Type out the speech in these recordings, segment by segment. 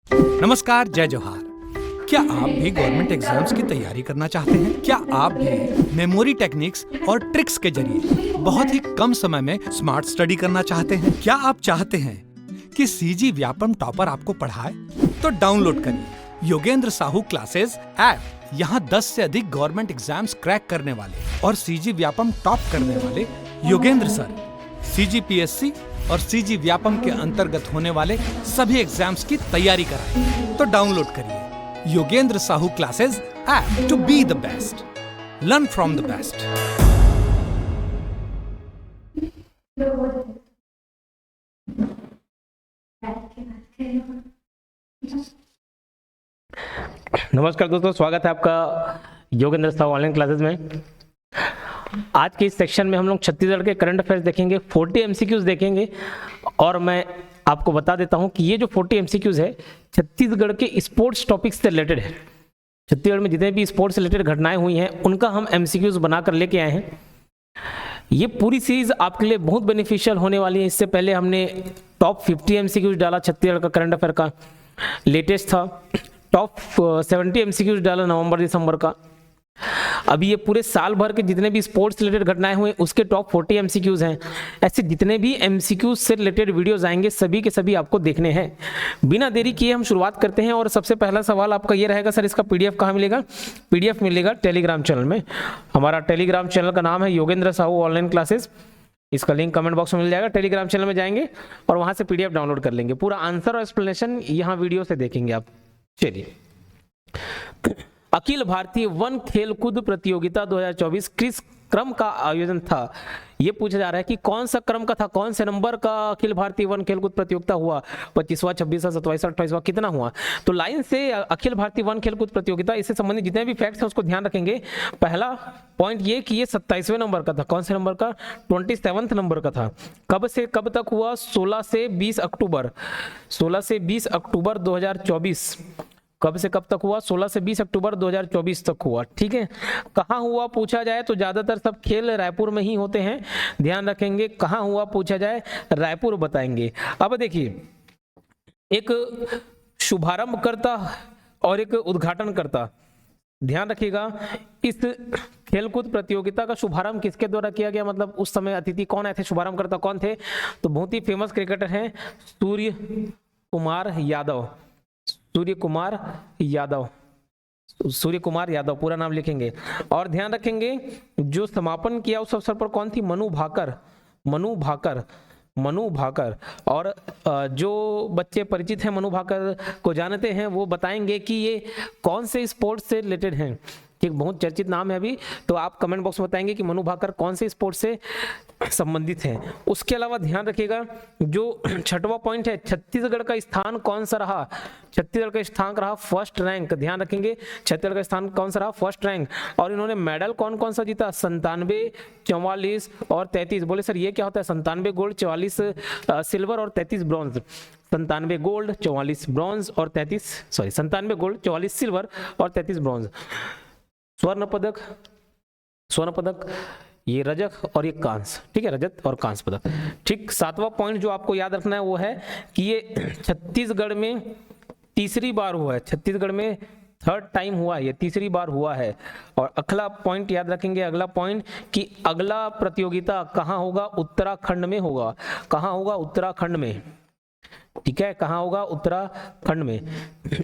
नमस्कार, जय जोहार। क्या आप भी गवर्नमेंट एग्जाम्स की तैयारी करना चाहते हैं? क्या आप भी मेमोरी टेक्निक्स और ट्रिक्स के जरिए बहुत ही कम समय में स्मार्ट स्टडी करना चाहते हैं? क्या आप चाहते हैं कि सीजी व्यापम टॉपर आपको पढ़ाए? तो डाउनलोड करिए योगेंद्र साहू क्लासेस ऐप। यहाँ 10 से अधिक गवर्नमेंट एग्जाम्स क्रैक करने वाले और सीजी व्यापम टॉप करने वाले योगेंद्र सर सीजीपीएससी और सीजी व्यापम के अंतर्गत होने वाले सभी एग्जाम्स की तैयारी कराएं। तो डाउनलोड करिए Yogendra Sahu classes app to be the best, learn from the best. नमस्कार दोस्तों, स्वागत है आपका योगेंद्र साहू ऑनलाइन क्लासेस में। आज के इस सेक्शन में हम लोग छत्तीसगढ़ के करंट अफेयर्स देखेंगे, 40 एमसीक्यूज देखेंगे। और मैं आपको बता देता हूं कि ये जो 40 एमसीक्यूज है छत्तीसगढ़ के स्पोर्ट्स टॉपिक्स से रिलेटेड है। छत्तीसगढ़ में जितने भी स्पोर्ट्स से रिलेटेड घटनाएं हुई हैं उनका हम एमसीक्यूज बनाकर लेके आए हैं। ये पूरी सीरीज आपके लिए बहुत बेनिफिशियल होने वाली है। इससे पहले हमने टॉप 50 एमसीक्यूज डाला छत्तीसगढ़ का करंट अफेयर का, लेटेस्ट था। टॉप 70 एमसीक्यूज डाला नवंबर दिसंबर का। अभी ये पूरे साल भर के जितने भी स्पोर्ट्स रिलेटेड घटनाएं हुए उसके टॉप 40 एमसीक्यूज हैं। ऐसे जितने भी एमसीक्यूज से रिलेटेड वीडियोस आएंगे सभी के सभी आपको देखने हैं। बिना देरी किए हम शुरुआत करते हैं। और सबसे पहला सवाल आपका ये रहेगा, सर इसका पीडीएफ कहाँ मिलेगा? पीडीएफ मिलेगा टेलीग्राम चैनल में। हमारा टेलीग्राम चैनल का नाम है योगेंद्र साहू ऑनलाइन क्लासेस। इसका लिंक कमेंट बॉक्स में मिल जाएगा। टेलीग्राम चैनल में जाएंगे और वहां से पीडीएफ डाउनलोड कर लेंगे। पूरा आंसर और एक्सप्लेनेशन यहाँ वीडियो से देखेंगे आप। चलिए, अखिल भारतीय वन खेलकूद प्रतियोगिता 2024 किस क्रम का आयोजन था? ये पूछा जा रहा है कि कौन सा क्रम का था, कौन से नंबर का अखिल भारतीय वन खेलकूद प्रतियोगिता हुआ? 25वां, 26वां, 27वां, 28वां, कितना हुआ? तो लाइन से अखिल भारतीय वन खेलकूद प्रतियोगिता, इससे संबंधित जितने भी फैक्ट्स हैं उसको ध्यान रखेंगे। पहला पॉइंट ये कि ये 27वें नंबर का था। कौन से नंबर का? 27वें नंबर का था। कब से कब तक हुआ? 16 से 20 अक्टूबर। 16 से 20 अक्टूबर 2024। कब से कब तक हुआ? 16 से 20 अक्टूबर 2024 तक हुआ। ठीक है। कहाँ हुआ पूछा जाए तो ज्यादातर सब खेल रायपुर में ही होते हैं। ध्यान रखेंगे, कहाँ हुआ पूछा जाए रायपुर बताएंगे। अब देखिए, एक शुभारंभकर्ता और एक उद्घाटनकर्ता। ध्यान रखिएगा, इस खेलकूद प्रतियोगिता का शुभारंभ किसके द्वारा किया गया? मतलब उस समय अतिथि कौन आए थे, शुभारंभकर्ता कौन थे? तो बहुत ही फेमस क्रिकेटर हैं सूर्य कुमार यादव। सूर्य कुमार यादव, सूर्य कुमार यादव पूरा नाम लिखेंगे। और ध्यान रखेंगे, जो समापन किया उस अवसर पर कौन थी? मनु भाकर। मनु भाकर, मनु भाकर। और जो बच्चे परिचित हैं मनु भाकर को जानते हैं वो बताएंगे कि ये कौन से स्पोर्ट्स से रिलेटेड हैं। ठीक, बहुत चर्चित नाम है अभी। तो आप कमेंट बॉक्स में बताएंगे कि मनु भाकर कौन से स्पोर्ट्स से संबंधित हैं। उसके अलावा ध्यान रखिएगा, जो छठवां पॉइंट है, छत्तीसगढ़ का स्थान कौन सा रहा? छत्तीसगढ़ का स्थान रहा फर्स्ट रैंक। ध्यान रखेंगे, छत्तीसगढ़ का स्थान कौन सा रहा? First rank. और इन्होंने मेडल कौन कौन सा जीता? 97, 44 और 33। बोले सर ये क्या होता है? 97 गोल्ड, 44 सिल्वर और 33 ब्रॉन्ज। 97 गोल्ड, 44 ब्रॉन्ज और 33, सॉरी 97 गोल्ड, 44 सिल्वर और 33 ब्रॉन्ज। स्वर्ण पदक, स्वर्ण पदक, ये रजत और ये कांस्य। ठीक है, रजत और कांस्य पदक। ठीक, सातवां पॉइंट जो आपको याद रखना है वो है कि ये छत्तीसगढ़ में तीसरी बार हुआ है। छत्तीसगढ़ में थर्ड टाइम हुआ है, ये तीसरी बार हुआ है। और अगला पॉइंट याद रखेंगे, अगला पॉइंट कि अगला प्रतियोगिता कहाँ होगा? उत्तराखंड में होगा। कहाँ होगा? उत्तराखंड में। ठीक है, कहाँ होगा? उत्तराखंड में।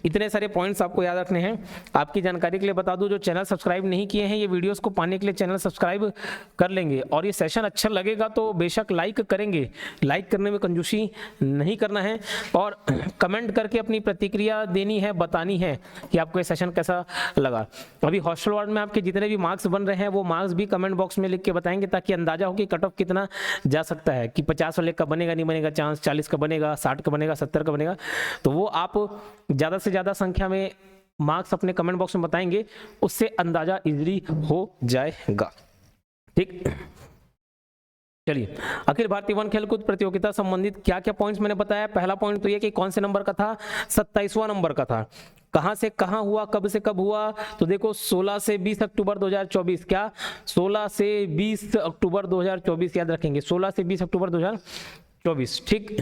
इतने सारे पॉइंट्स आपको याद रखने हैं। आपकी जानकारी के लिए बता दूं, जो चैनल सब्सक्राइब नहीं किए हैं ये वीडियोस को पाने के लिए चैनल सब्सक्राइब कर लेंगे। और ये सेशन अच्छा लगेगा तो बेशक लाइक करेंगे। लाइक करने में कंजूसी नहीं करना है और कमेंट करके अपनी प्रतिक्रिया देनी है, बतानी है कि आपको ये सेशन कैसा लगा। अभी हॉस्टल वार्ड में आपके जितने भी मार्क्स बन रहे हैं वो मार्क्स भी कमेंट बॉक्स में लिख के बताएंगे, ताकि अंदाजा हो कि कट ऑफ कितना जा सकता है, कि 50 वाले का बनेगा नहीं बनेगा चांस, 40 का बनेगा, 60 का बनेगा, 70 का बनेगा। तो वो आप ज्यादा से ज्यादा संख्या में मार्क्स अपने कमेंट बॉक्स में बताएंगे, उससे अंदाजा इजीली हो जाएगा। ठीक, चलिए, अखिल भारतीय वन खेलकूद प्रतियोगिता संबंधित क्या क्या पॉइंट्स मैंने बताया। पहला पॉइंट तो ये कि कौन से नंबर का था? 27वां नंबर का था। कहां से कहां हुआ, कब से कब हुआ? तो देखो 16 से 20 अक्टूबर 2024। क्या? 16 से 20 अक्टूबर 2024 याद रखेंगे, 16 से 20 अक्टूबर 2024। ठीक,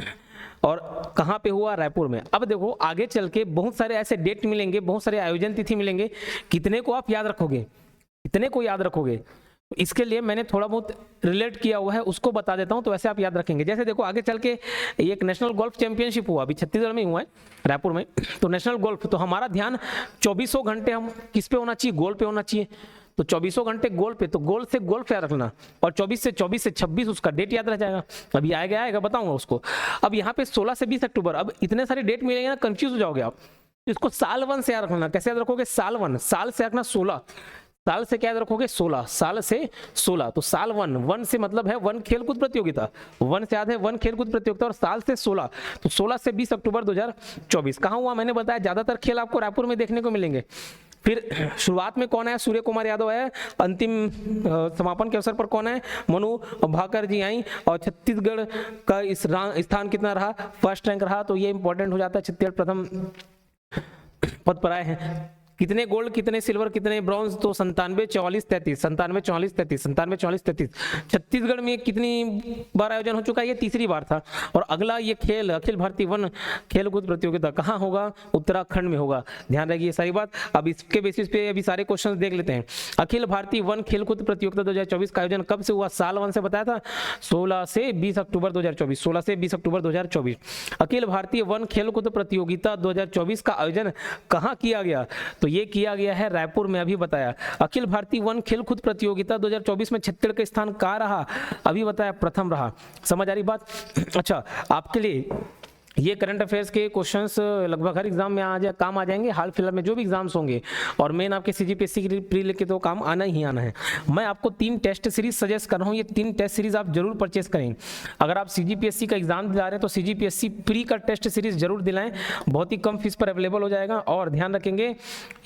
और कहाँ पे हुआ, रायपुर में। अब देखो आगे चल के बहुत सारे ऐसे डेट मिलेंगे, बहुत सारे आयोजन तिथि मिलेंगे, कितने को आप याद रखोगे, कितने को याद रखोगे। इसके लिए मैंने थोड़ा बहुत रिलेट किया हुआ है, उसको बता देता हूं, तो वैसे आप याद रखेंगे। जैसे देखो आगे चल के एक नेशनल गोल्फ चैंपियनशिप हुआ, अभी छत्तीसगढ़ में हुआ है, रायपुर में। तो नेशनल गोल्फ, तो हमारा ध्यान 24 घंटे हम किस पे होना चाहिए, गोल पे होना चाहिए। तो 24 घंटे गोल पे, तो गोल से गोल्फ याद रखना, और 24 से 26 उसका डेट याद रह जाएगा। अभी आएगा बताऊंगा उसको। अब यहाँ पे 16 से 20 अक्टूबर, अब इतने सारे डेट मिलेंगे ना, कंफ्यूज हो जाओगे आप। इसको साल 1 से याद रखना। कैसे याद रखोगे, साल 1, साल से रखना 16, साल से क्या याद रखोगे, 16, साल से 16। तो साल 1 से मतलब है 1 खेलकूद प्रतियोगिता, 1 से याद है 1 खेलकूद प्रतियोगिता, और साल से 16, तो 16 से 20 अक्टूबर 2024। कहाँ हुआ, मैंने बताया ज्यादातर खेल आपको रायपुर में देखने को मिलेंगे। फिर शुरुआत में कौन है, सूर्य कुमार यादव है। अंतिम समापन के अवसर पर कौन है, मनु भाकर जी आई। और छत्तीसगढ़ का इस स्थान कितना रहा, फर्स्ट रैंक रहा। तो ये इंपॉर्टेंट हो जाता है, छत्तीसगढ़ प्रथम पद पर आए हैं। कितने गोल्ड, कितने सिल्वर, कितने ब्रॉन्ज, तो 97, 44, 33, 97, 44, 33, 97, 44, 33। छत्तीसगढ़ में कितनी बार आयोजन हो चुका है, ये तीसरी बार था। और अगला ये खेल अखिल भारतीय वन खेलकूद प्रतियोगिता कहाँ होगा, उत्तराखंड में होगा, ध्यान रखिए सारी बात। अब इसके बेसिस पे अभी सारे क्वेश्चन देख लेते हैं। अखिल भारतीय वन खेलकूद प्रतियोगिता 2024 का आयोजन कब से हुआ, साल 1 से बताया था, 16 से 20 अक्टूबर 2024, 16 से 20 अक्टूबर 2024। अखिल भारतीय वन खेलकूद प्रतियोगिता 2024 का आयोजन कहाँ किया गया, तो ये किया गया है रायपुर में। अभी बताया अखिल भारतीय वन खेलकूद प्रतियोगिता 2024 में छत्तीसगढ़ का स्थान कहाँ रहा, अभी बताया प्रथम रहा। समझ आ रही बात। अच्छा, आपके लिए ये करंट अफेयर्स के क्वेश्चंस लगभग हर एग्जाम में काम आ जाएंगे, हाल फिलहाल में जो भी एग्जाम्स होंगे, और मेन आपके सीजीपीएससी की प्री लिख के तो काम आना ही आना है। मैं आपको 3 टेस्ट सीरीज सजेस्ट कर रहा हूँ, ये 3 टेस्ट सीरीज आप जरूर परचेस करें। अगर आप सीजीपीएससी का एग्जाम दिला रहे हैं तो सीजीपीएससी प्री का टेस्ट सीरीज जरूर दिलाएं, बहुत ही कम फीस पर अवेलेबल हो जाएगा। और ध्यान रखेंगे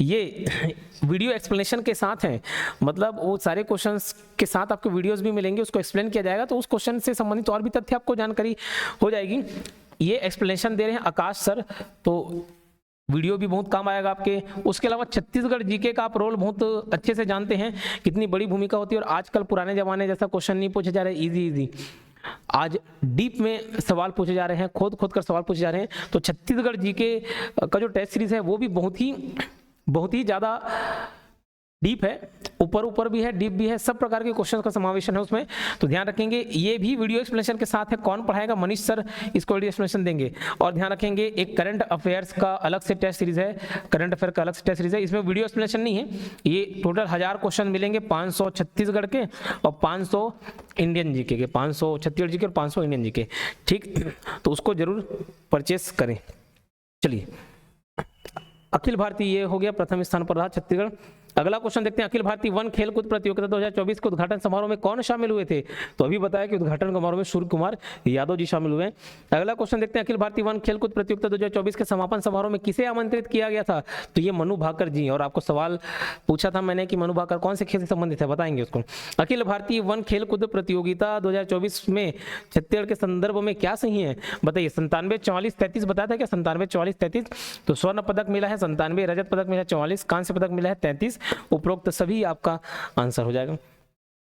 ये वीडियो एक्सप्लेनेशन के साथ है, मतलब वो सारे क्वेश्चन के साथ आपको वीडियोज भी मिलेंगे, उसको एक्सप्लेन किया जाएगा, तो उस क्वेश्चन से संबंधित और भी तथ्य आपको जानकारी हो जाएगी। ये एक्सप्लेनेशन दे रहे हैं आकाश सर, तो वीडियो भी बहुत काम आएगा आपके। उसके अलावा छत्तीसगढ़ जीके का आप रोल बहुत अच्छे से जानते हैं, कितनी बड़ी भूमिका होती है। और आजकल पुराने जमाने जैसा क्वेश्चन नहीं पूछे जा रहे इजी, आज डीप में सवाल पूछे जा रहे हैं, खोद कर सवाल पूछे जा रहे हैं। तो छत्तीसगढ़ जीके का जो टेस्ट सीरीज है वो भी बहुत ही ज़्यादा डीप है, ऊपर भी है, डीप भी है, सब प्रकार के क्वेश्चन का समावेशन है उसमें। तो ध्यान रखेंगे ये भी वीडियो एक्सप्लेनेशन के साथ है। कौन पढ़ाएगा, मनीष सर इसको वीडियो एक्सप्लेनेशन देंगे। और ध्यान रखेंगे एक करंट अफेयर्स का अलग से टेस्ट सीरीज है, करंट अफेयर का अलग से टेस्ट सीरीज है, इसमें वीडियो एक्सप्लेनेशन नहीं है। ये टोटल 1000 क्वेश्चन मिलेंगे, 500 छत्तीसगढ़ के और 500 इंडियन जीके के, 500 छत्तीसगढ़ जीके और 500 इंडियन जीके, ठीक। तो उसको जरूर परचेस करें। चलिए, अखिल भारतीय ये हो गया, प्रथम स्थान पर रहा छत्तीसगढ़। अगला क्वेश्चन देखते हैं, अखिल भारतीय वन खेलकूद प्रतियोगिता 2024 के उद्घाटन समारोह में कौन शामिल हुए थे, तो अभी बताया कि उद्घाटन समारोह में सूर्य कुमार यादव जी शामिल हुए। अगला क्वेश्चन देखते हैं, अखिल भारतीय वन खेलकूद प्रतियोगिता 2024 के समापन समारोह में किसे आमंत्रित किया गया था, तो ये मनु भाकर जी। और आपको सवाल पूछा था मैंने कि मनु भाकर कौन से खेल से संबंधित है, बताएंगे उसको। अखिल भारतीय वन खेलकूद प्रतियोगिता 2024 में छत्तीसगढ़ के संदर्भ में क्या सही है, बताइए। 97, 44, 33 बताया था क्या, 97, 44, 33। तो स्वर्ण पदक मिला है 97, रजत पदक मिला है 44, कांस्य पदक मिला है 33। उपरोक्त सभी आपका आंसर हो जाएगा।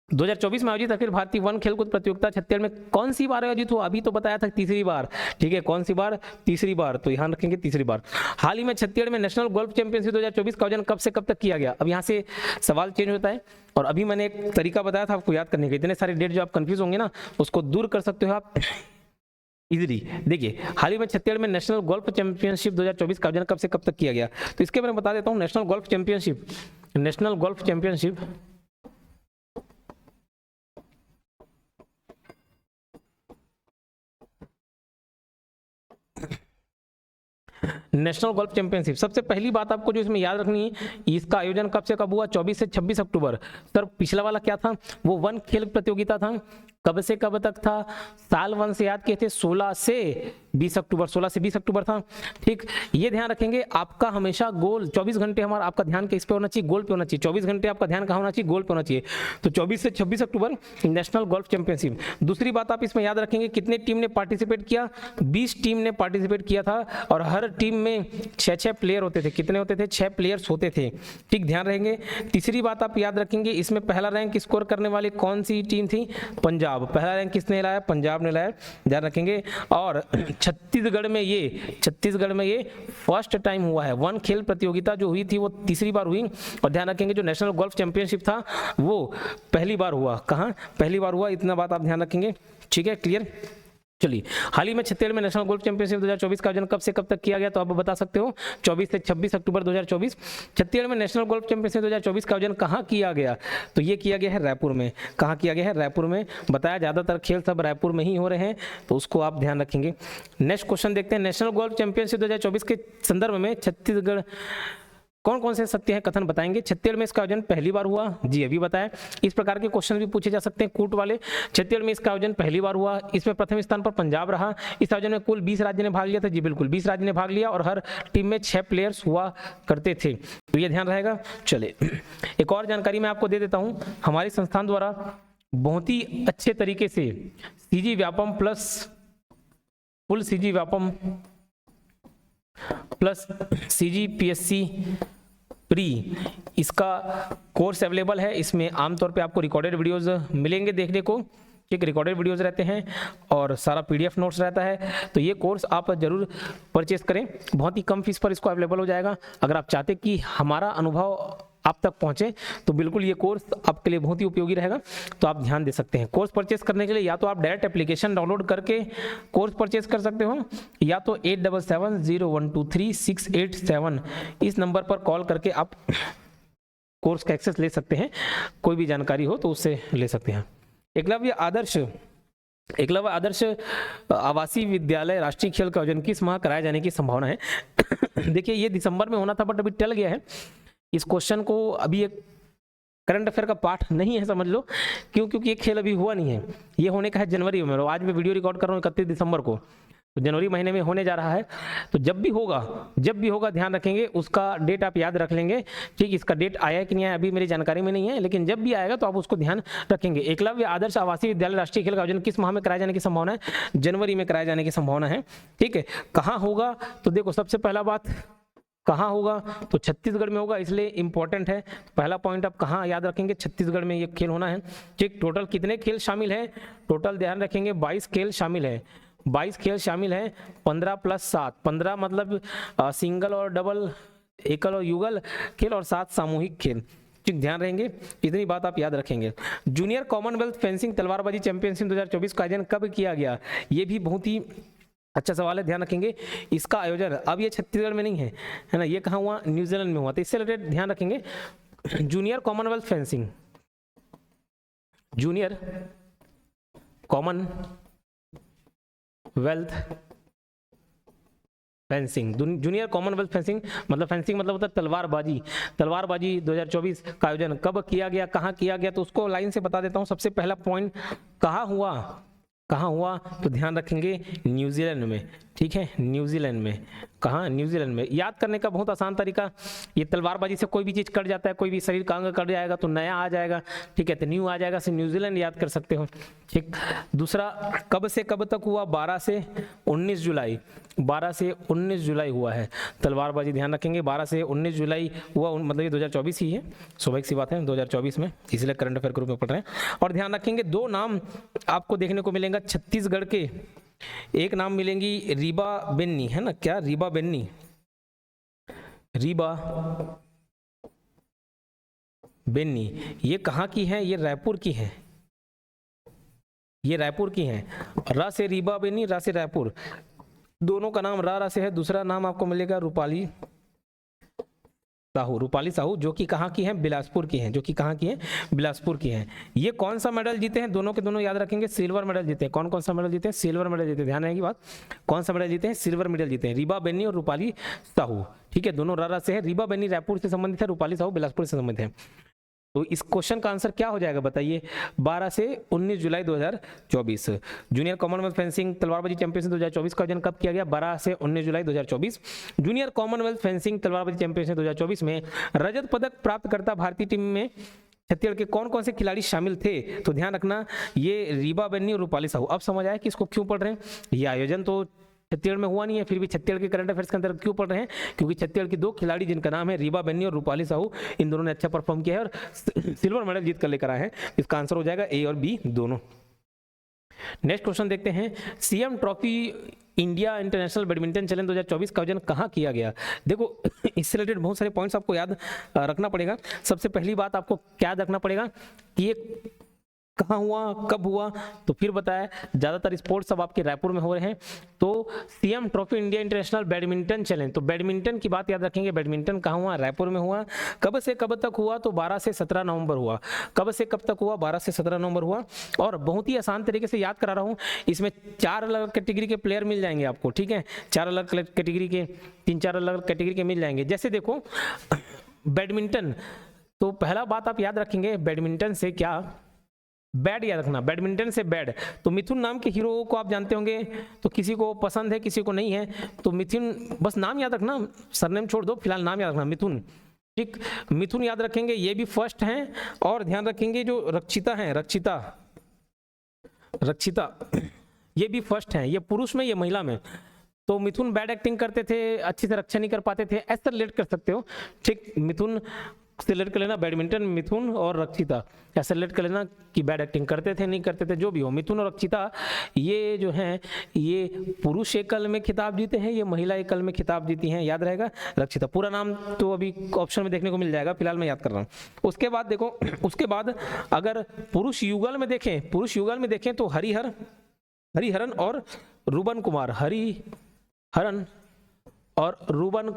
2024 में आयोजित अखिल भारतीय वन खेलकूद प्रतियोगिता छत्तीसगढ़ में कौन सी बार आयोजित हुआ, अभी तो बताया था तीसरी बार, ठीक है। कौन सी बार, तीसरी बार, तो ध्यान रखेंगे तीसरी बार। हाल ही में छत्तीसगढ़ में नेशनल गोल्फ चैंपियनशिप 2024 का आयोजन कब से कब तक किया गया, अब यहाँ से सवाल चेंज होता है। और अभी मैंने एक तरीका बताया था आपको याद करने का, इतने सारे डेट जो आप कंफ्यूज होंगे ना, उसको दूर कर सकते हो आप इजीली। देखिए, हाल ही में छत्तीसगढ़ में नेशनल गोल्फ चैंपियनशिप 2024 का आयोजन कब से कब तक किया गया, तो इसके बारे में बता देता हूँ। National golf championship national golf championship सबसे पहली बात आपको जो इसमें याद रखनी है, इसका आयोजन कब से कब हुआ, 24 से 26 अक्टूबर। सर पिछला वाला क्या था, वो वन खेल प्रतियोगिता था, कब से कब तक था, साल 1 से याद किए थे, 16 से 20 अक्टूबर, 16 से 20 अक्टूबर था, ठीक। ये ध्यान रखेंगे, आपका हमेशा गोल 24 घंटे हमारा आपका ध्यान किस पे होना चाहिए, गोल पे होना चाहिए। 24 घंटे आपका ध्यान कहाँ होना चाहिए, गोल पे होना चाहिए। तो 24 से 26 अक्टूबर नेशनल गोल्फ चैंपियनशिप। दूसरी बात आप इसमें याद रखेंगे, कितने टीम ने पार्टिसिपेट किया, 20 टीम ने पार्टिसिपेट किया था, और हर टीम में 6 प्लेयर होते थे। कितने होते थे? 6 प्लेयर्स होते थे। ठीक, ध्यान रहेंगे। तीसरी बात आप याद रखेंगे, इसमें पहला रैंक स्कोर करने वाली कौन सी टीम थी? पंजाब। पहला रैंक किसने लाया? पंजाब ने लाया, ध्यान रखेंगे। और छत्तीसगढ़ में ये फर्स्ट टाइम हुआ है। वन खेल प्रतियोगिता जो हुई थी वो तीसरी बार हुई। और ध्यान रखेंगे जो नेशनल गोल्फ चैंपियनशिप था वो पहली बार हुआ। कहाँ? पहली बार हुआ, इतना बात आप ध्यान रखेंगे। ठीक है, क्लियर। चलिए, हाल ही में छत्तीसगढ़ में नेशनल गोल्फ चैंपियनशिप 2024 का आयोजन कब से कब तक किया गया? तो आप बता सकते हो, 24 से 26 अक्टूबर 2024। छत्तीसगढ़ में नेशनल गोल्फ चैंपियनशिप 2024 का आयोजन कहाँ किया गया? तो ये किया गया है रायपुर में। कहाँ किया गया है? रायपुर में। बताया ज़्यादातर खेल सब रायपुर में ही हो रहे हैं, तो उसको आप ध्यान रखेंगे। नेक्स्ट क्वेश्चन देखते हैं। नेशनल गोल्फ चैंपियनशिप 2024 के संदर्भ में छत्तीसगढ़ कौन कौन से सत्य हैं कथन बताएंगे? छत्तीसगढ़ में इसका आयोजन पहली बार हुआ, जी अभी बताया। इस प्रकार के क्वेश्चन भी पूछे जा सकते हैं कूट वाले। छत्तीसगढ़ में इसका आयोजन पहली बार हुआ, इसमें प्रथम स्थान पर पंजाब रहा। इस आयोजन में कुल 20 राज्य ने भाग लिया था, जी बिल्कुल 20 राज्य ने भाग लिया, और हर टीम में 6 प्लेयर्स हुआ करते थे, तो ये ध्यान रहेगा। चले, एक और जानकारी मैं आपको दे देता हूँ। हमारे संस्थान द्वारा बहुत ही अच्छे तरीके से CG Vyapam plus full CG Vyapam plus CG PSC pre, इसका कोर्स अवेलेबल है। इसमें आमतौर पे आपको रिकॉर्डेड वीडियोस मिलेंगे देखने को। ठीक, रिकॉर्डेड वीडियोस रहते हैं और सारा पीडीएफ नोट्स रहता है, तो ये कोर्स आप जरूर परचेस करें। बहुत ही कम फीस पर इसको अवेलेबल हो जाएगा। अगर आप चाहते कि हमारा अनुभव आप तक पहुंचे तो बिल्कुल ये कोर्स आपके लिए बहुत ही उपयोगी रहेगा, तो आप ध्यान दे सकते हैं। कोर्स परचेस करने के लिए या तो आप डायरेक्ट एप्लीकेशन डाउनलोड करके कोर्स परचेस कर सकते हो, या तो 8770123687 इस नंबर पर कॉल करके आप कोर्स का एक्सेस ले सकते हैं। कोई भी जानकारी हो तो उससे ले सकते हैं। एकलव्य आदर्श आवासीय विद्यालय राष्ट्रीय खेल का आयोजन किस माह कराए जाने की संभावना है? देखिए, ये दिसंबर में होना था बट अभी टल गया है। इस क्वेश्चन को अभी एक करंट अफेयर का पार्ट नहीं है, समझ लो। क्यों? क्योंकि ये खेल अभी हुआ नहीं है। ये होने का है जनवरी में। आज मैं वीडियो रिकॉर्ड कर रहा हूँ 31 दिसंबर को, तो जनवरी महीने में होने जा रहा है। तो जब भी होगा ध्यान रखेंगे, उसका डेट आप याद रख लेंगे। ठीक, इसका डेट आया कि नहीं आया अभी मेरी जानकारी में नहीं है, लेकिन जब भी आएगा तो आप उसको ध्यान रखेंगे। एकलव्य आदर्श आवासीय विद्यालय राष्ट्रीय खेल का आयोजन किस माह में कराए जाने की संभावना है? जनवरी में कराए जाने की संभावना है। ठीक है, कहाँ होगा? तो देखो, सबसे पहला बात कहाँ होगा? तो छत्तीसगढ़ में होगा, इसलिए इंपॉर्टेंट है। पहला पॉइंट आप कहाँ याद रखेंगे? छत्तीसगढ़ में ये खेल होना है। ठीक, टोटल कितने खेल शामिल हैं? टोटल ध्यान रखेंगे 22 खेल शामिल है। 22 खेल शामिल है। 15 + 7, 15 मतलब सिंगल और डबल, एकल और युगल खेल, और 7 सामूहिक खेल। ठीक, ध्यान रहेंगे, इतनी बात आप याद रखेंगे। जूनियर कॉमनवेल्थ फेंसिंग तलवारबाजी चैंपियनशिप 2024 का आयोजन कब किया गया? ये भी बहुत ही अच्छा सवाल है, ध्यान रखेंगे। इसका आयोजन अब ये छत्तीसगढ़ में नहीं है, है ना, ये कहाँ हुआ? न्यूजीलैंड में हुआ। तो इससे रिलेटेड ध्यान रखेंगे, junior Commonwealth fencing, junior Commonwealth fencing, junior Commonwealth fencing मतलब होता है तलवारबाजी। तलवारबाजी 2024 का आयोजन कब किया गया, कहाँ किया गया? तो उसको लाइन से बता देता हूँ। सबसे पहला पॉइंट, कहाँ हुआ? तो ध्यान रखेंगे न्यूजीलैंड में। ठीक है, न्यूजीलैंड में। कहाँ? न्यूजीलैंड में। याद करने का बहुत आसान तरीका, ये तलवारबाजी से कोई भी चीज़ कट जाता है, कोई भी शरीर का अंग कट जाएगा तो नया आ जाएगा। ठीक है, तो न्यू आ जाएगा, सिर्फ न्यूजीलैंड याद कर सकते हो। ठीक, दूसरा, कब से कब तक हुआ? 12 से 19 जुलाई। 12 से 19 जुलाई हुआ है तलवारबाजी, ध्यान रखेंगे। 12 से 19 जुलाई हुआ, मतलब ये 2024 ही है, स्वाभाविक सी बात है 2024 में, इसलिए करंट अफेयर के रूप में पढ़ रहे हैं। और ध्यान रखेंगे 2 नाम आपको देखने को मिलेंगे छत्तीसगढ़ के। एक नाम मिलेंगी रीबा बेन्नी, है ना, क्या? Reeba Benny, Reeba Benny. ये कहाँ की है? ये रायपुर की है, ये रायपुर की है। रा से रीबा बेन्नी, रा से रायपुर, दोनों का नाम रा से है। दूसरा नाम आपको मिलेगा रूपाली साहू, जो कि कहाँ की है? बिलासपुर की है, जो कि कहाँ की है? बिलासपुर की है। ये कौन सा मेडल जीते हैं? दोनों के दोनों याद रखेंगे सिल्वर मेडल जीते हैं। कौन सा मेडल जीते हैं? सिल्वर मेडल जीते हैं। ध्यान रहेगी बात, कौन सा मेडल जीते हैं? सिल्वर मेडल जीते हैं, रीबा बेन्नी और रूपाली साहू। ठीक है, दोनों रारा से है। रीबा बेन्नी रायपुर से संबंधित है, रूपाली साहू बिलासपुर से संबंधित है। तो इस क्वेश्चन का आंसर क्या हो जाएगा बताइए? 12 से 19 जुलाई 2024। जूनियर कॉमनवेल्थ फेंसिंग तलवारबाजी चैंपियनशिप 2024 का आयोजन कब किया गया? 12 से 19 जुलाई 2024। जूनियर कॉमनवेल्थ फेंसिंग तलवारबाजी चैंपियनशिप 2024 में रजत पदक प्राप्तकर्ता भारतीय टीम में छत्तीसगढ़ के कौन कौन से खिलाड़ी शामिल थे? तो ध्यान रखना, ये रीबा बेन्नी और रूपाली साहू। अब समझ आया कि इसको क्यों पढ़ रहे हैं। ये आयोजन तो छत्तीसगढ़ में हुआ नहीं है, फिर भी छत्तीसगढ़ के करंट अफेयर्स के अंदर क्यों पढ़ रहे हैं? क्योंकि छत्तीसगढ़ की 2 खिलाड़ी जिनका नाम है रीवा बेन्नी और रूपाली साहू, इन दोनों ने अच्छा परफॉर्म किया है और सिल्वर मेडल जीत कर लेकर आए हैं। इसका आंसर हो जाएगा ए और बी दोनों। नेक्स्ट क्वेश्चन देखते हैं, CM trophy India international badminton challenge 2024 का आयोजन कहाँ किया गया? देखो इससे रिलेटेड बहुत सारे पॉइंट्स आपको याद रखना पड़ेगा। सबसे पहली बात आपको क्या याद रखना पड़ेगा कि ये कहाँ हुआ, कब हुआ, तो फिर बताया ज़्यादातर स्पोर्ट्स सब आपके रायपुर में हो रहे हैं। तो CM trophy India international badminton challenge, तो बैडमिंटन की बात याद रखेंगे, बैडमिंटन कहाँ हुआ? रायपुर में हुआ। कब से कब तक हुआ? तो 12 से 17 नवंबर हुआ। कब से कब तक हुआ? 12 से 17 नवंबर हुआ। और बहुत ही आसान तरीके से याद करा रहा हूँ, इसमें 4 अलग कैटेगरी के प्लेयर मिल जाएंगे आपको, ठीक है, 4 अलग कैटेगरी के, 3-4 अलग कैटेगरी के मिल जाएंगे। जैसे देखो बैडमिंटन, तो पहला बात आप याद रखेंगे बैडमिंटन से क्या, बैड याद रखना, बैडमिंटन से बैड। तो मिथुन नाम के हीरो को आप जानते होंगे, तो किसी को पसंद है किसी को नहीं है, तो मिथुन बस नाम याद रखना, सरनेम छोड़ दो, फिलहाल नाम याद रखना मिथुन, ठीक, मिथुन याद रखेंगे, ये भी फर्स्ट हैं। और ध्यान रखेंगे जो रक्षिता हैं, रक्षिता ये भी फर्स्ट हैं, ये पुरुष में ये महिला में। तो मिथुन बैड एक्टिंग करते थे, अच्छी से रक्षा नहीं कर पाते थे, ऐसा रिलेट कर सकते हो, ठीक, मिथुन से रिलेट कर लेना, बैडमिंटन मिथुन और रक्षिता ऐसे रिलेट कर लेना कि बैड एक्टिंग करते थे नहीं करते थे, जो भी हो, मिथुन और रक्षिता ये जो हैं ये पुरुष एकल में खिताब जीते हैं, ये महिला एकल में खिताब जीती हैं, याद रहेगा रक्षिता। पूरा नाम तो अभी ऑप्शन में देखने को मिल जाएगा, फिलहाल मैं याद कर रहा हूँ। उसके बाद देखो, उसके बाद अगर पुरुष युगल में देखें तो हरिहरन और रूबन कुमार, हरिहरन और रूबन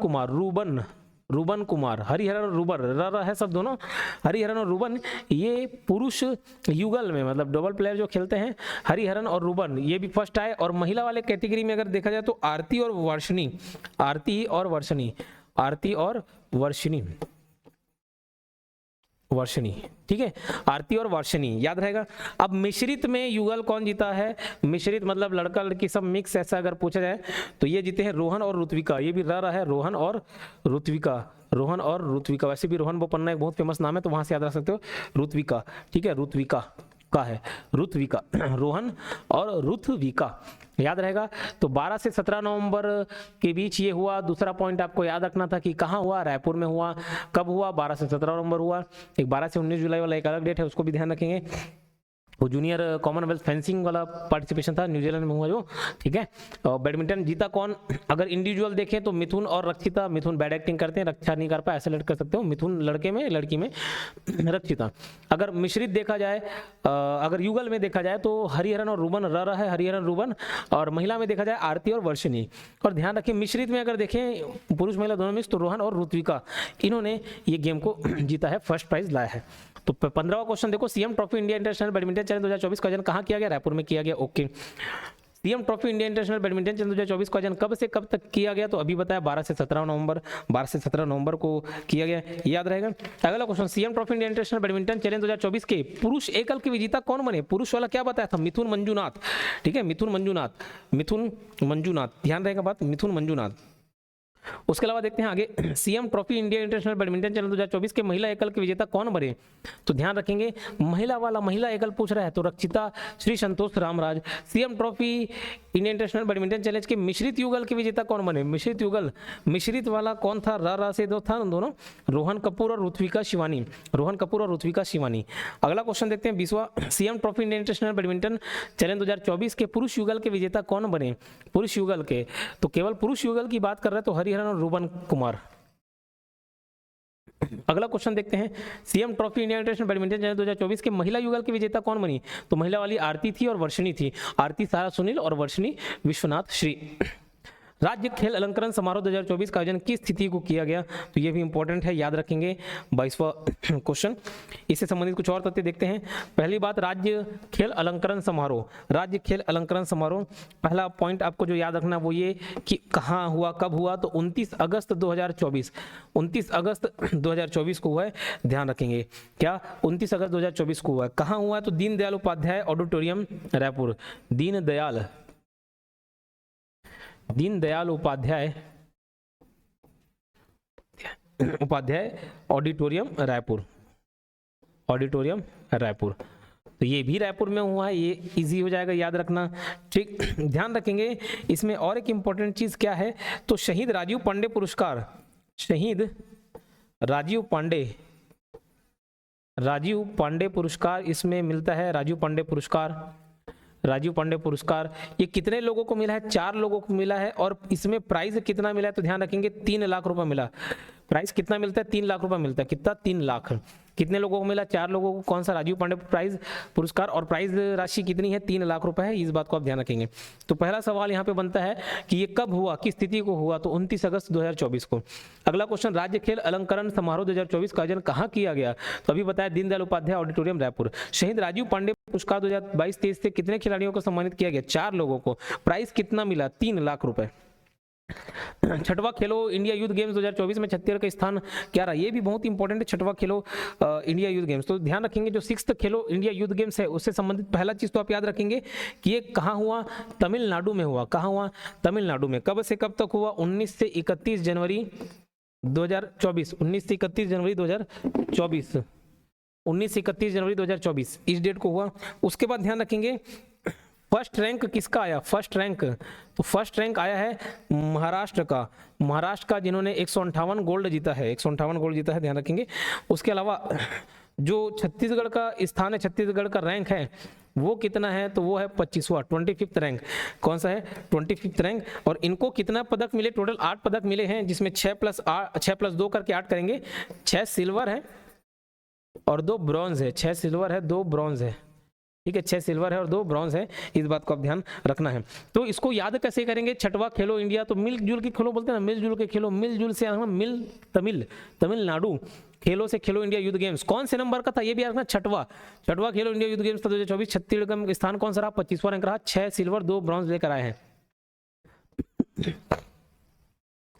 कुमार, हरिहरन और रूबन है सब दोनों, हरिहरन और रूबन, ये पुरुष युगल में मतलब डबल प्लेयर जो खेलते हैं, हरिहरन और रूबन ये भी फर्स्ट आए। और महिला वाले कैटेगरी में अगर देखा जाए तो आरती और वर्षिणी, ठीक है, आरती और वर्षिणी याद रहेगा। अब मिश्रित में युगल कौन जीता है? मिश्रित मतलब लड़का लड़की सब मिक्स, ऐसा अगर पूछा जाए तो ये जीते हैं रोहन और ऋत्विका, ये भी रहा है रोहन और ऋत्विका। वैसे भी रोहन बोपन्ना एक बहुत फेमस नाम है, तो वहां से याद रख सकते हो ऋत्विका, ठीक है, ऋत्विका का है, ऋत्विका, रोहन और ऋत्विका याद रहेगा। तो 12 से 17 नवंबर के बीच ये हुआ। दूसरा पॉइंट आपको याद रखना था कि कहाँ हुआ, रायपुर में हुआ। कब हुआ? 12 से 17 नवंबर हुआ। एक 12 से 19 जुलाई वाला एक अलग डेट है, उसको भी ध्यान रखेंगे। वो जूनियर कॉमनवेल्थ फेंसिंग वाला पार्टिसिपेशन था, न्यूजीलैंड में हुआ जो, ठीक है। और बैडमिंटन जीता कौन? अगर इंडिविजुअल देखें तो मिथुन और रक्षिता, मिथुन बैड एक्टिंग करते हैं, रक्षा नहीं कर पाए, ऐसे लड़ कर सकते हो, मिथुन लड़के में, लड़की में रक्षिता। अगर मिश्रित देखा जाए, अगर युगल में देखा जाए तो हरिहरन और रूबन है, हरिहरन रूबन, और महिला में देखा जाए आरती और वर्षिणी। और ध्यान रखें मिश्रित में अगर देखें पुरुष महिला दोनों मिक्स, तो रोहन और ऋत्विका, इन्होंने ये गेम को जीता है, फर्स्ट प्राइज लाया है। तो 15वां क्वेश्चन देखो, CM trophy India international badminton challenge 2024 का आयोजन कहाँ किया गया? रायपुर में किया गया, okay. CM trophy India international badminton challenge 2024 का आयोजन कब से कब तक किया गया? तो अभी बताया 12 से 17 नवंबर को किया गया, याद रहेगा। अगला question, CM trophy India international badminton challenge 2024 के पुरुष एकल के विजेता कौन बने? पुरुष वाला क्या बताया था? मिथुन मंजुनाथ, ठीक है, मिथुन मंजुनाथ, ध्यान रहेगा बात, मिथुन मंजुनाथ। उसके अलावा देखते हैं आगे, CM trophy India international badminton challenge 2024 के महिला एकल के विजेता कौन बने? तो ध्यान रखेंगे महिला एकल पूछ रहा है, तो Rakshita Shri Santosh Ramraj. CM trophy India international badminton challenge के मिश्रित युगल के विजेता कौन बने? मिश्रित वाला कौन था? रा से दो था दोनों, रोहन कपूर और ऋत्विका शिवानी। अगला क्वेश्चन देखते हैं 20वां, CM trophy India international badminton challenge 2024 के पुरुष युगल के विजेता कौन बने? पुरुष युगल के, तो केवल पुरुष युगल की बात कर रहे हैं, तो हरिहरन और रूबन कुमार। अगला क्वेश्चन देखते हैं, CM trophy India international badminton challenge 2024 के महिला युगल की विजेता कौन बनी? तो महिला वाली आरती थी और वर्षिणी थी, आरती सारा सुनील और वर्षिणी विश्वनाथ श्री। राज्य खेल अलंकरण समारोह 2024 का आयोजन किस तिथि को किया गया? तो ये भी इंपॉर्टेंट है, याद रखेंगे। 22वां क्वेश्चन, इससे संबंधित कुछ और तथ्य देखते हैं। पहली बात, राज्य खेल अलंकरण समारोह, पहला पॉइंट आपको जो याद रखना वो ये कि कहाँ हुआ, कब हुआ? तो 29 अगस्त 2024 को हुआ है, ध्यान रखेंगे। क्या 29 अगस्त 2024 को हुआ है? कहाँ हुआ है? तो दीनदयाल उपाध्याय ऑडिटोरियम रायपुर, दीनदयाल उपाध्याय ऑडिटोरियम रायपुर। तो ये भी रायपुर में हुआ है, ये इजी हो जाएगा याद रखना। ठीक, ध्यान रखेंगे इसमें और एक इंपॉर्टेंट चीज क्या है, तो शहीद राजीव पांडे पुरस्कार, शहीद राजीव पांडे पुरस्कार इसमें मिलता है। राजीव पांडे पुरस्कार ये कितने लोगों को मिला है? 4 लोगों को मिला है। और इसमें प्राइज कितना मिला है? तो ध्यान रखेंगे 3 लाख रुपए मिला। प्राइस कितना मिलता है? 3 लाख रुपए मिलता है। कितना? 3 लाख। कितने लोगों को मिला? 4 लोगों को। कौन सा? राजीव पांडे प्राइज पुरस्कार। और प्राइज राशि कितनी है? 3 लाख रुपए है। इस बात को आप ध्यान रखेंगे। तो पहला सवाल यहाँ पे बनता है कि ये कब हुआ, किस तिथि को हुआ? तो 29 अगस्त 2024 को। अगला क्वेश्चन, राज्य खेल अलंकरण समारोह 2024 का आयोजन कहाँ किया गया? तो अभी बताया दीनदयाल उपाध्याय ऑडिटोरियम रायपुर। शहीद राजीव पांडे पुरस्कार 2022-23 से कितने खिलाड़ियों को सम्मानित किया गया? 4 लोगों को। प्राइस कितना मिला? 3 लाख रुपए। छठवां खेलो इंडिया यूथ गेम्स 2024 में छत्तीसगढ़ का स्थान क्या रहा? ये भी बहुत इंपॉर्टेंट है, छठवां खेलो इंडिया यूथ गेम्स। तो ध्यान रखेंगे जो 6th खेलो इंडिया यूथ गेम्स है उससे संबंधित पहला चीज तो आप याद रखेंगे कि ये कहाँ हुआ? तमिलनाडु में हुआ। कहाँ हुआ? तमिलनाडु में। कब से कब तक हुआ? 19 से 31 जनवरी 2024। 19 से 31 जनवरी 2024। 19 से 31 जनवरी 2024 इस डेट को हुआ। उसके बाद ध्यान रखेंगे फर्स्ट रैंक किसका आया? फर्स्ट रैंक, तो फर्स्ट रैंक आया है महाराष्ट्र का जिन्होंने 158 गोल्ड जीता है। 158 गोल्ड जीता है, ध्यान रखेंगे। उसके अलावा जो छत्तीसगढ़ का स्थान है, छत्तीसगढ़ का रैंक है वो कितना है? तो वो है 25वां, 25th रैंक। कौन सा है? 25th rank. और इनको कितना पदक मिले? टोटल 8 पदक मिले हैं, जिसमें 6+2 करके 8 करेंगे। 6 सिल्वर है और 2 ब्रॉन्ज है। 6 सिल्वर है, 2 ब्रॉन्ज है। ठीक है, 6 सिल्वर है और 2 ब्रॉन्ज है। इस बात को आप ध्यान रखना है। तो इसको याद कैसे करेंगे? छठवां खेलो इंडिया, तो मिलजुल के खेलो बोलते हैं ना, मिलजुल के खेलो। मिलजुल से तमिलनाडु खेलो से खेलो इंडिया यूथ गेम्स कौन से नंबर का था? ये भी याद रखना, छठवां खेलो इंडिया यूथ गेम्स 2024। छत्तीसगढ़ का स्थान कौन सा रहा? 25वां रैंक रहा। 6 सिल्वर 2 ब्रॉन्ज लेकर आए हैं।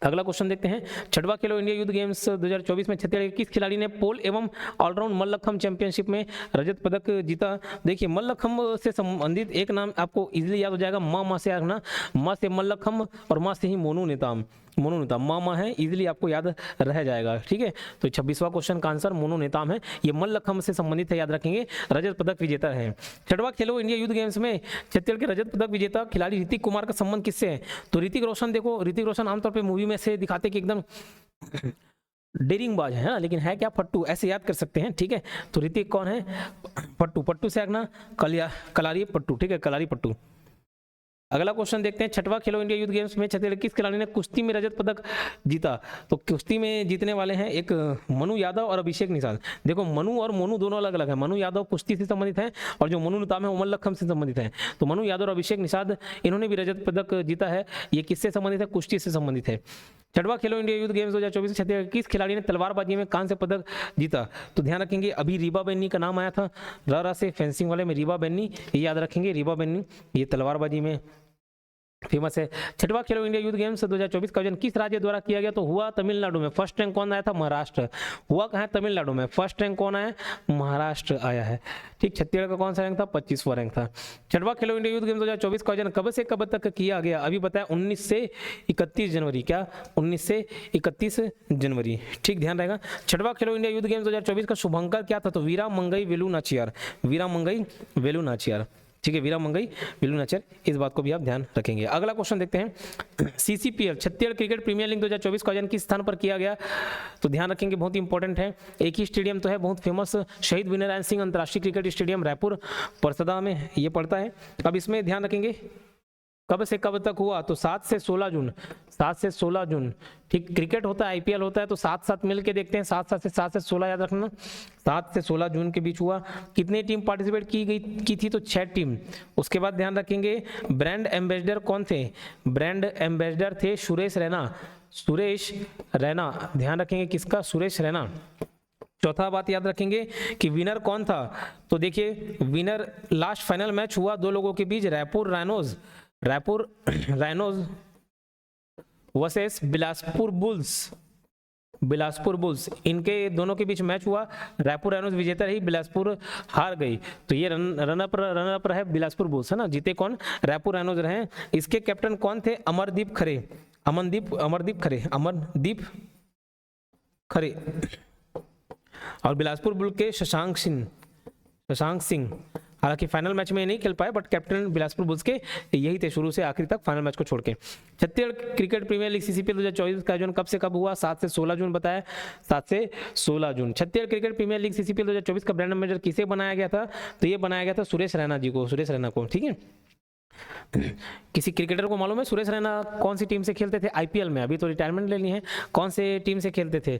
अगला क्वेश्चन देखते हैं, छठवां खेलो इंडिया यूथ गेम्स 2024 में छत्तीसगढ़ के किस खिलाड़ी ने पोल एवं ऑलराउंड मल्लखम्ब चैंपियनशिप में रजत पदक जीता? देखिए मल्लखम्ब से संबंधित एक नाम आपको इजीली याद हो जाएगा, मां से रखना। मां से मल्लखम्ब और मां से ही मोनू नेताम मामा है, इजीली आपको याद रह जाएगा। ठीक है, तो 26वां क्वेश्चन का आंसर मोनू नेताम है। ये मल्लखम्ब से संबंधित है, याद रखेंगे। रजत पदक विजेता है। छठवां खेलो इंडिया यूथ गेम्स में छत्तीसगढ़ के रजत पदक विजेता खिलाड़ी ऋतिक कुमार का संबंध किससे है? तो ऋतिक रोशन, देखो ऋतिक रोशन आमतौर पर मूवी में से दिखाते कि एकदम डेरिंग बाज है ना, लेकिन है क्या? फट्टू, ऐसे याद कर सकते हैं। ठीक है, तो ऋतिक कौन है? पट्टू से रखना, कलारी पट्टू। ठीक है, कलारी पट्टू। अगला क्वेश्चन देखते हैं, छठवां खेलो इंडिया यूथ गेम्स में छत्तीसगढ़ किस खिलाड़ी ने कुश्ती में रजत पदक जीता? तो कुश्ती में जीतने वाले हैं एक मनु यादव और अभिषेक निषाद। देखो मनु और मोनू दोनों अलग अलग है। मनु यादव कुश्ती से संबंधित है और जो मोनू नेताम है वो मल्लखम्ब से संबंधित है। तो मनु यादव और अभिषेक निषाद इन्होंने भी रजत पदक जीता है। ये किससे संबंधित है? कुश्ती से संबंधित है। छठवां खेलो इंडिया यूथ गेम्स 2024 छत्तीसगढ़ किस खिलाड़ी ने तलवारबाजी में कांस्य पदक जीता? तो ध्यान रखेंगे अभी रीबा बेन्नी का नाम आया था, रा से फेंसिंग वाले में रीबा बेन्नी, ये याद रखेंगे। रीबा बेन्नी ये तलवारबाजी में फेमस है। छठवां खेलो इंडिया यूथ गेम्स 2024 का आयोजन किस राज्य द्वारा किया गया? तो हुआ तमिलनाडु में। फर्स्ट रैंक कौन आया था? महाराष्ट्र। हुआ कहाँ है? तमिलनाडु में। फर्स्ट रैंक कौन आया? महाराष्ट्र आया है। ठीक, छत्तीसगढ़ का कौन सा रैंक था? 25वां रैंक था। छठवां खेलो इंडिया यूथ गेम्स 2024 का आयोजन कब से कब तक किया गया? अभी बताया 19 से 31 जनवरी। क्या? 19 से 31 जनवरी। ठीक, ध्यान रहेगा। छठवां खेलो इंडिया यूथ गेम्स 2024 का शुभंकर क्या था? तो वीरा मंगई वेलु नाचियार। वीरा मंगई वेलु नाचियार। ठीक है, वीरा मंगई वेलु नाचियार, इस बात को भी आप ध्यान रखेंगे। अगला क्वेश्चन देखते हैं, CCPL Chhattisgarh cricket premier league 2024 का आयोजन किस स्थान पर किया गया? तो ध्यान रखेंगे बहुत इंपॉर्टेंट है। एक ही स्टेडियम तो है बहुत फेमस, शहीद वीरनारायण सिंह अंतर्राष्ट्रीय क्रिकेट स्टेडियम रायपुर परसदा में ये पड़ता है। अब इसमें ध्यान रखेंगे कब से कब तक हुआ? तो 7 से 16 जून। 7 से 16 जून। ठीक, क्रिकेट होता है, आईपीएल होता है, तो साथ मिल के देखते हैं। 7 से 16 याद रखना। 7 से 16 जून के बीच हुआ। कितनी टीम पार्टिसिपेट की थी? तो 6 टीम। उसके बाद ध्यान रखेंगे ब्रांड एम्बेसडर कौन थे? ब्रांड एम्बेसडर थे सुरेश रैना। ध्यान रखेंगे किसका? सुरेश रैना। चौथा बात याद रखेंगे कि विनर कौन था? तो देखिए विनर लास्ट फाइनल मैच हुआ 2 लोगों के बीच, Raipur rhinos versus Bilaspur bulls. इनके दोनों के बीच मैच हुआ। रायपुर राइनोज विजेता रही, बिलासपुर हार गई। तो ये रनअप रहे बिलासपुर बुल्स, है ना। जीते कौन? रायपुर राइनोज रहे। इसके कैप्टन कौन थे? अमरदीप खरे और बिलासपुर बुल के शशांक सिंह हालांकि फाइनल मैच में नहीं खेल पाए, बट कैप्टन बिलासपुर बुल्स के यही थे शुरू से आखिर तक, फाइनल मैच को छोड़ के। Chhattisgarh cricket premier league CCPL 2024 का आयोजन कब से कब हुआ? 7 से 16 जून बताया, 7 से 16 जून। Chhattisgarh cricket premier league CCPL 2024 का ब्रांड एम्बेसडर किसे बनाया गया था? तो ये बनाया गया था सुरेश रैना जी को, सुरेश रैना को, ठीक है। किसी क्रिकेटर को मालूम है सुरेश रैना कौन सी टीम से खेलते थे आईपीएल में? अभी तो रिटायरमेंट ले ली है, कौन से टीम से खेलते थे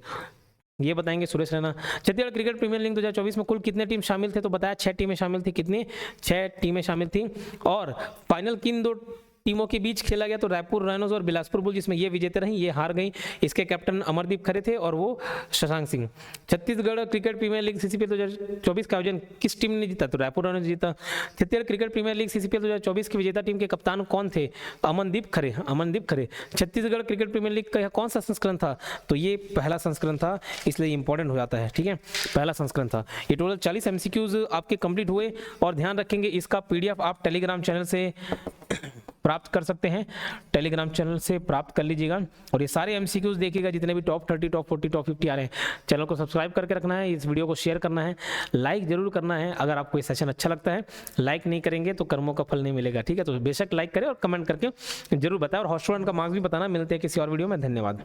ये बताएंगे Suresh Raina. Chhattisgarh cricket premier league 2024 में कुल कितने टीम शामिल थे? तो बताया 6 टीमें शामिल थी। कितनी? 6 टीमें शामिल थी। और फाइनल किन 2 टीमों के बीच खेला गया? तो रायपुर रायनोज और बिलासपुर बुल, जिसमें ये विजेता रही, ये हार गई। इसके कैप्टन अमरदीप खरे थे और वो Shashank Singh. Chhattisgarh cricket premier league CCPL 2024 का आयोजन किस टीम ने जीता? तो रायपुर रायनोज जीता। Chhattisgarh cricket premier league CCPL 2024 की विजेता टीम के कप्तान कौन थे? अमनदीप खरे, अमनदीप खरे। छत्तीसगढ़ क्रिकेट प्रीमियर लीग का कौन सा संस्करण था? तो ये पहला संस्करण था, इसलिए इंपॉर्टेंट हो जाता है, ठीक है, पहला संस्करण था। ये टोटल 40 एमसीक्यूज आपके कंप्लीट हुए। और ध्यान रखेंगे इसका पीडीएफ आप टेलीग्राम चैनल से प्राप्त कर सकते हैं, टेलीग्राम चैनल से प्राप्त कर लीजिएगा। और ये सारे एमसीक्यूज देखिएगा, जितने भी टॉप 30, टॉप 40, टॉप 50 आ रहे हैं। चैनल को सब्सक्राइब करके रखना है, इस वीडियो को शेयर करना है, लाइक जरूर करना है। अगर आपको ये सेशन अच्छा लगता है, लाइक नहीं करेंगे तो कर्मों का फल नहीं मिलेगा, ठीक है। तो बेशक लाइक करें और कमेंट करके जरूर बताएं, और हॉस्टल का मार्क्स भी बताना। मिलते हैं किसी और वीडियो में, धन्यवाद।